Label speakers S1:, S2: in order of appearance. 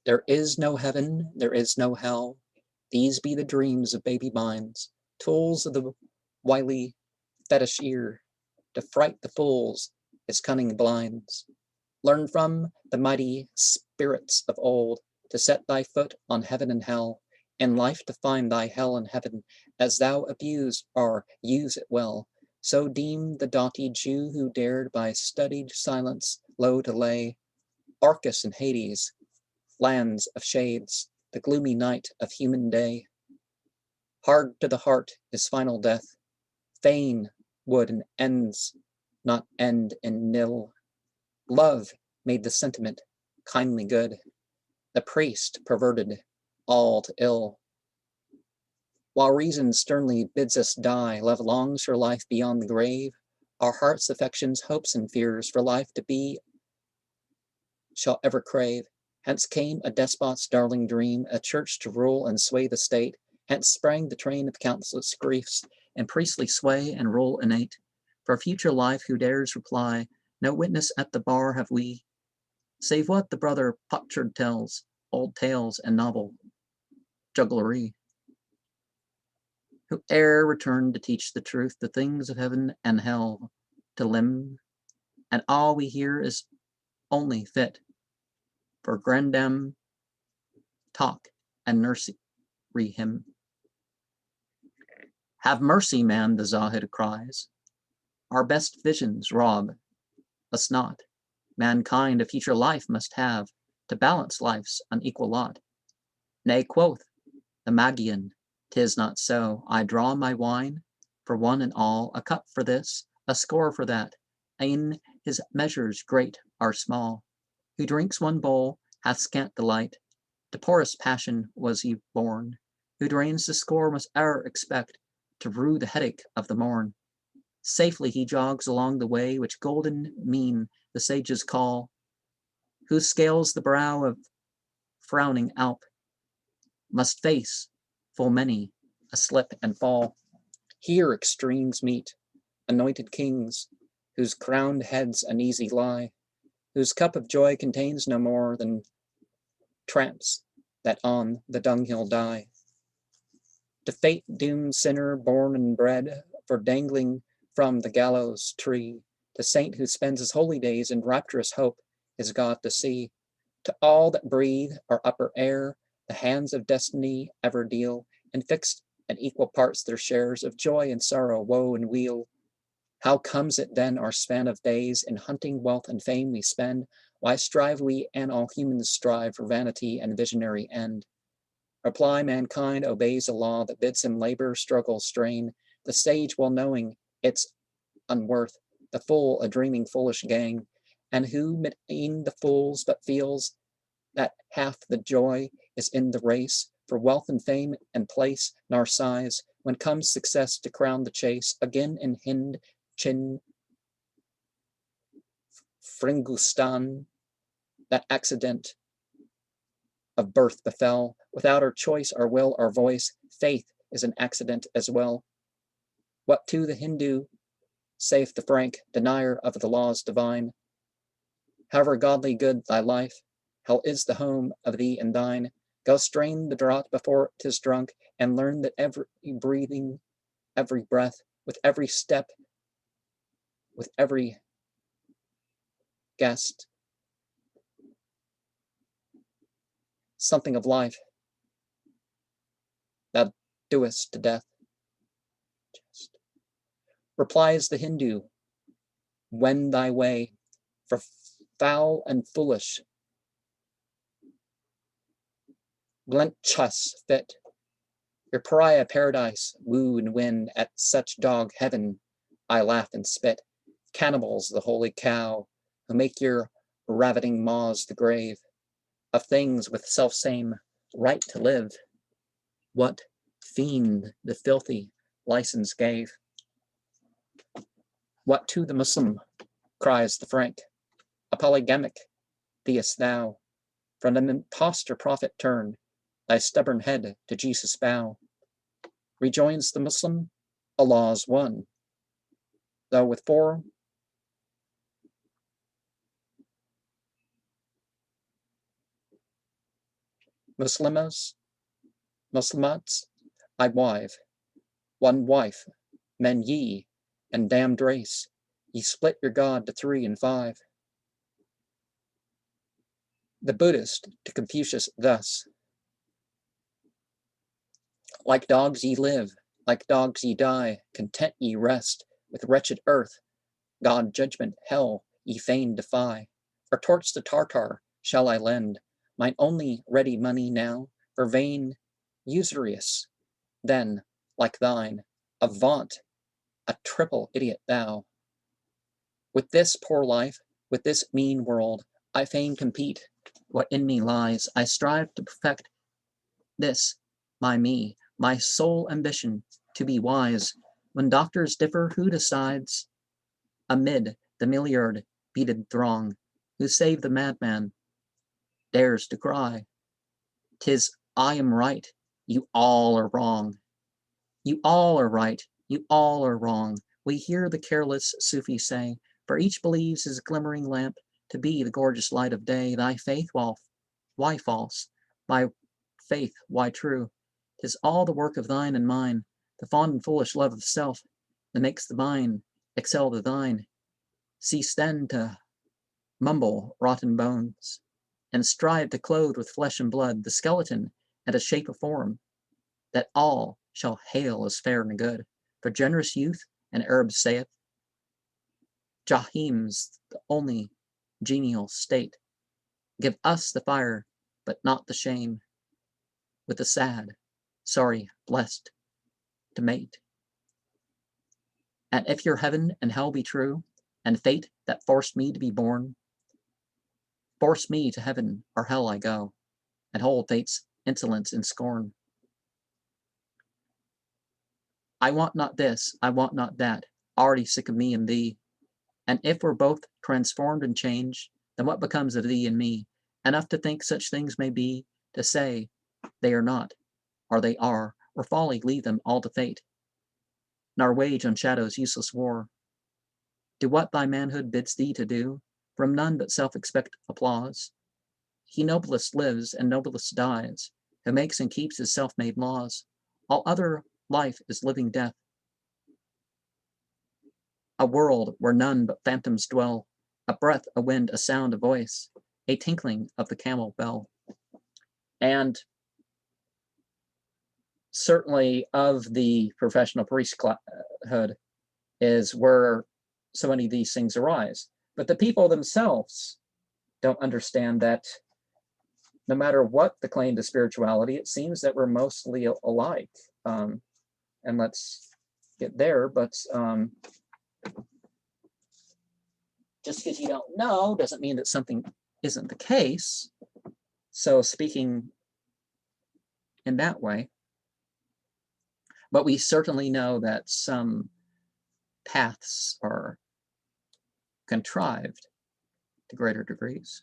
S1: There is no heaven, there is no hell. These be the dreams of baby minds, tools of the wily fetish ear, to fright the fools his cunning blinds. Learn from the mighty spirits of old to set thy foot on heaven and hell, in life to find thy hell and heaven, as thou abuse or use it well. So deemed the doughty Jew who dared by studied silence low to lay Orcus and Hades, lands of shades, the gloomy night of human day. Hard to the heart is final death, fain would and ends not end in nil. Love made the sentiment kindly good, the priest perverted all to ill. While reason sternly bids us die, love longs for life beyond the grave. Our hearts, affections, hopes, and fears for life to be shall ever crave. Hence came a despot's darling dream, a church to rule and sway the state. Hence sprang the train of countless griefs, and priestly sway and rule innate. For future life who dares reply, no witness at the bar have we, save what the brother potsherd tells, old tales and novel jugglery. Who e'er returned to teach the truth, the things of heaven and hell to limn, and all we hear is only fit for grandam talk and nursery hymn. Have mercy, man, the Zahid cries. Our best visions rob us not. Mankind a future life must have to balance life's unequal lot. Nay, quoth the Magian, 'tis not so. I draw my wine for one and all, a cup for this, a score for that. E'en his measures great or small. Who drinks one bowl hath scant delight. To poorest passion was he born. Who drains the score must e'er expect to rue the headache of the morn. Safely he jogs along the way which golden mean the sages call. Who scales the brow of frowning Alp must face full many a slip and fall. Here extremes meet, anointed kings, whose crowned heads uneasy lie, whose cup of joy contains no more than tramps that on the dunghill die. To fate doomed sinner born and bred for dangling from the gallows tree, to saint who spends his holy days in rapturous hope his God to see, to all that breathe our upper air, the hands of destiny ever deal, and fixed in equal parts their shares of joy and sorrow, woe and weal. How comes it then our span of days in hunting wealth and fame we spend? Why strive we and all humans strive for vanity and visionary end? Reply, mankind obeys a law that bids him labor, struggle, strain, the sage well knowing its unworth, the fool a dreaming foolish gang, and who e'en the fools but feels that half the joy is in the race for wealth and fame and place, nor sighs when comes success to crown the chase. Again in Hind, Chin, Fringustan, that accident of birth befell. Without our choice, our will, our voice, faith is an accident as well. What to the Hindu saith the frank denier of the laws divine? However godly good thy life, hell is the home of thee and thine. Go strain the draught before 'tis drunk, and learn that every breathing, every breath, with every step, with every guest, something of life thou doest to death. Replies the Hindu, wend thy way, for foul and foolish Glenchus fit. Your pariah paradise woo and win, at such dog heaven I laugh and spit. Cannibals the holy cow, who make your ravening maws the grave of things with self-same right to live. What fiend the filthy license gave? What to the Muslim cries the Frank? A polygamic theist thou, from an impostor prophet turn, thy stubborn head to Jesus bow. Rejoins the Muslim, Allah's one, though with four Muslimats, I wive, one wife, men ye, and damned race, ye split your God to 3 and 5. The Buddhist to Confucius thus: like dogs ye live, like dogs ye die, content ye rest with wretched earth, God judgment, hell ye fain defy. For torch to Tartar shall I lend mine only ready money now, for vain usurious, then, like thine, avaunt, a triple idiot thou. With this poor life, with this mean world, I fain compete. What in me lies, I strive to perfect this, my me, my sole ambition, to be wise. When doctors differ, who decides? Amid the milliard beaded throng, who save the madman, dares to cry, "'Tis I am right, you all are wrong. You all are right, you all are wrong." We hear the careless Sufi say, for each believes his glimmering lamp to be the gorgeous light of day. Thy faith, why false? My faith, why true? 'Tis all the work of thine and mine, the fond and foolish love of self that makes the mine excel the thine. Cease then to mumble rotten bones, and strive to clothe with flesh and blood the skeleton and a shape of form, that all shall hail as fair and good. For generous youth, an Arab saith, Jahim's the only genial state. Give us the fire, but not the shame, with the sad, sorry, blessed, to mate. And if your heaven and hell be true, and fate that forced me to be born, force me to heaven or hell I go, and hold fate's insolence in scorn. I want not this, I want not that, already sick of me and thee. And if we're both transformed and changed, then what becomes of thee and me? Enough to think such things may be, to say they are not, or they are, or folly leave them all to fate, nor wage on shadows useless war. Do what thy manhood bids thee to do, from none but self expect applause. He noblest lives and noblest dies, who makes and keeps his self-made laws. All other life is living death, a world where none but phantoms dwell, a breath, a wind, a sound, a voice, a tinkling of the camel bell. And certainly of the professional priesthood is where so many of these things arise. But the people themselves don't understand that no matter what the claim to spirituality, it seems that we're mostly alike. And let's get there, but just because you don't know doesn't mean that something isn't the case. So speaking in that way, but we certainly know that some paths are contrived to greater degrees.